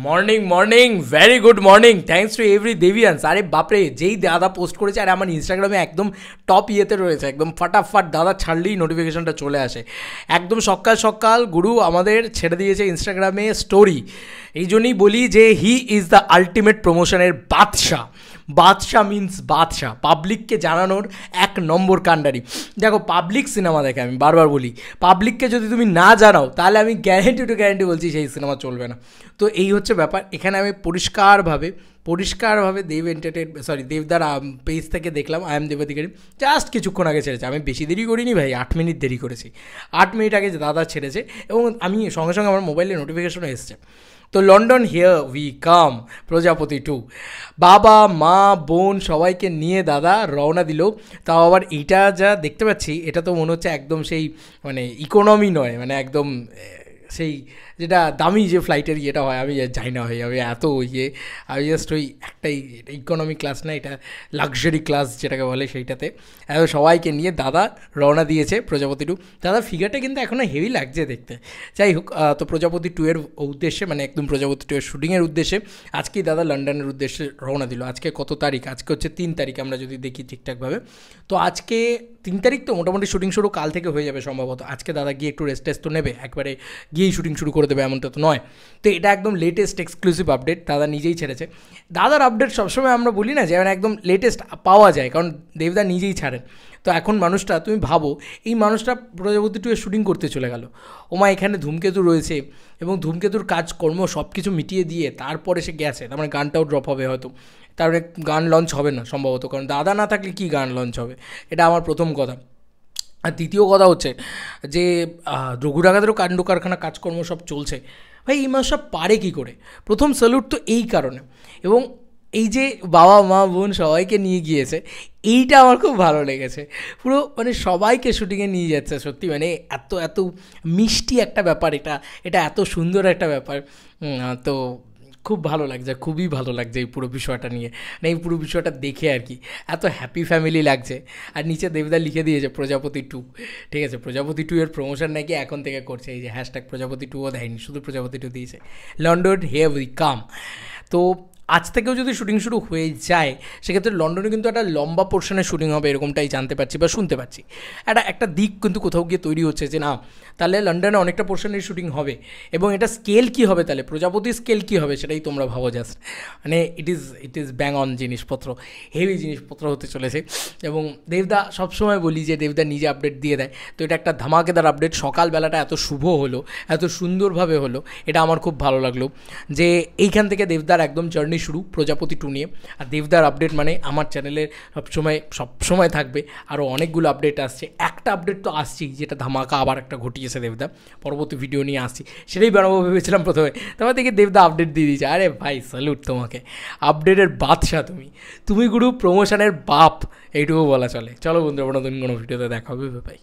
Morning morning very good morning, thanks to every deviants. আরে বাপরে, যেই দাদা পোস্ট করেছে, আরে আমার ইনস্টাগ্রামে একদম টপ ইয়েতে রয়েছে, একদম ফাটাফাট দাদা ছাড়লেই নোটিফিকেশনটা চলে আসে। একদম সকাল সকাল গুরু আমাদের ছেড়ে দিয়েছে ইনস্টাগ্রামে স্টোরি। এই জন্যই বলি যে হি ইজ দ্য আলটিমেট প্রমোশনের বাদশাহ। বাদশাহ মিন্স বাদশাহ, পাবলিককে জানানোর এক নম্বর কাণ্ডারি। দেখো, পাবলিক সিনেমা দেখে, আমি বারবার বলি, পাবলিককে যদি তুমি না জানাও তাহলে আমি গ্যারেন্টি টু গ্যারেন্টি বলছি সেই সিনেমা চলবে না। তো এই হচ্ছে ব্যাপার। এখানে আমি পরিষ্কারভাবে দেবদার পেজ থেকে দেখলাম, আই এম দেবাধিকারী জাস্ট কিছুক্ষণ আগে ছেড়েছে। আমি বেশি দেরি করিনি ভাই, 8 মিনিট দেরি করেছি। 8 মিনিট আগে দাদা ছেড়েছে এবং আমি সঙ্গে সঙ্গে আমার মোবাইলে নোটিফিকেশনও এসছে। তো লন্ডন হিয়ার উই কাম প্রজাপতি 2, বাবা মা বোন সবাইকে নিয়ে দাদা রওনা দিল। তাও আবার এইটা যা দেখতে পাচ্ছি, এটা তো মনে হচ্ছে একদম সেই মানে ইকোনমি নয়, মানে একদম সেই যেটা দামি যে ফ্লাইটের ইয়েটা হয়, আমি যাই না ভাই, আমি এত আমি জাস্ট ওই একটাই ইকোনমি ক্লাস না, এটা লাক্সারি ক্লাস যেটাকে বলে, সেইটাতে এত সবাইকে নিয়ে দাদা রওনা দিয়েছে প্রজাপতি 2। দাদা ফিগারটা কিন্তু এখনও হেভি লাগছে দেখতে। যাই হোক, তো প্রজাপতি 2 এর উদ্দেশ্যে, মানে একদম প্রজাপতি 2 এর শুটিংয়ের উদ্দেশ্যে আজকেই দাদা লন্ডনের উদ্দেশ্যে রওনা দিল। আজকে কত তারিখ? আজকে হচ্ছে 3 তারিখ, আমরা যদি দেখি ঠিকঠাকভাবে। তো আজকে 3 তারিখ, তো মোটামুটি শুটিং শুরু কাল থেকে হয়ে যাবে সম্ভবত। আজকে দাদা গিয়ে একটু রেস্ট টেস্ট তো নেবে, একবারে গিয়েই শুটিং শুরু করে দেবে এমনটা তো নয়। তো এটা একদম লেটেস্ট এক্সক্লুসিভ আপডেট, দাদা নিজেই ছেড়েছে। দাদার আপডেট সবসময় আমরা বলি না যে একদম লেটেস্ট পাওয়া যায়, কারণ দেবদা নিজেই ছাড়েন। তো এখন মানুষটা, তুমি ভাবো, এই মানুষটা প্রজাপতি 2 এর শুটিং করতে চলে গেল। ওমা, এখানে ধূমকেতু রয়েছে এবং ধূমকেতুর কাজকর্ম সব কিছু মিটিয়ে দিয়ে তারপরে সে গেছে। তার মানে গানটাও ড্রপ হবে হয়তো, তারপরে গান লঞ্চ হবে না সম্ভবত, কারণ দাদা না থাকলে কি গান লঞ্চ হবে, এটা আমার প্রথম কথা। আর দ্বিতীয় কথা হচ্ছে যে রঘু ডাকাতেরও কাণ্ড কারখানা কাজকর্ম সব চলছে। ভাই, এই মানুষ সব পারে কী করে? প্রথম স্যালুট তো এই কারণে। এবং এই যে বাবা মা বোন সবাইকে নিয়ে গিয়েছে, এইটা আমার খুব ভালো লেগেছে। পুরো মানে সবাইকে শুটিংয়ে নিয়ে যাচ্ছে, সত্যি মানে এত এত মিষ্টি একটা ব্যাপার, এটা এত সুন্দর একটা ব্যাপার। তো খুব ভালো লাগছে, খুবই ভালো লাগছে এই পুরো বিষয়টা নিয়ে, মানে এই পুরো বিষয়টা দেখে আর কি এত হ্যাপি ফ্যামিলি লাগছে। আর নিচে দেবদা লিখে দিয়েছে প্রজাপতি 2, ঠিক আছে, প্রজাপতি 2 এর প্রমোশন নাকি এখন থেকে করছে। এই যে হ্যাশট্যাগ প্রজাপতি 2ও দেয়নি, শুধু প্রজাপতি 2 দিয়েছে। London here we come. তো আজ থেকেও যদি শুটিং শুরু হয়ে যায়, সেক্ষেত্রে লন্ডনে কিন্তু একটা লম্বা পোর্শনের শুটিং হবে, এরকমটাই জানতে পারছি বা শুনতে পাচ্ছি। একটা দিক কিন্তু কোথাও গিয়ে তৈরি হচ্ছে যে না, তাহলে লন্ডনে অনেকটা পোর্শনের শুটিং হবে। এবং এটা স্কেল কী হবে, তাহলে প্রজাপতির স্কেল কী হবে সেটাই তোমরা ভাবো জাস্ট। মানে ইট ইজ ব্যাং অন জিনিসপত্র, হেভি জিনিসপত্র হতে চলেছে। এবং দেবদা সবসময় বলি যে দেবদা নিজে আপডেট দিয়ে দেয়, তো এটা একটা ধামাকেদার আপডেট। সকালবেলাটা এত শুভ হলো, এত সুন্দরভাবে হলো, এটা আমার খুব ভালো লাগলো যে এইখান থেকে দেবদার একদম জার্নি শুরু প্রজাপতি 2 নিয়ে। আর দেবদার আপডেট মানে আমার চ্যানেলে সবসময় থাকবে। আরও অনেকগুলো আপডেট আসছে, একটা আপডেট তো আসছেই, যেটা ধামাকা আবার একটা ঘটিয়েছে দেবদা, পরবর্তী ভিডিও নিয়ে আসছি, সেটাই বানাবো ভেবেছিলাম প্রথমে, তারপর থেকে দেবদা আপডেট দিয়ে দিয়েছে। আরে ভাই, স্যালুট তোমাকে, আপডেটের বাদশাহ তুমি গুরু, প্রমোশনের বাপ, এইটুকু বলা চলে। চলো বন্ধুরা, নতুন কোনো ভিডিওতে দেখা হবে, ভাই।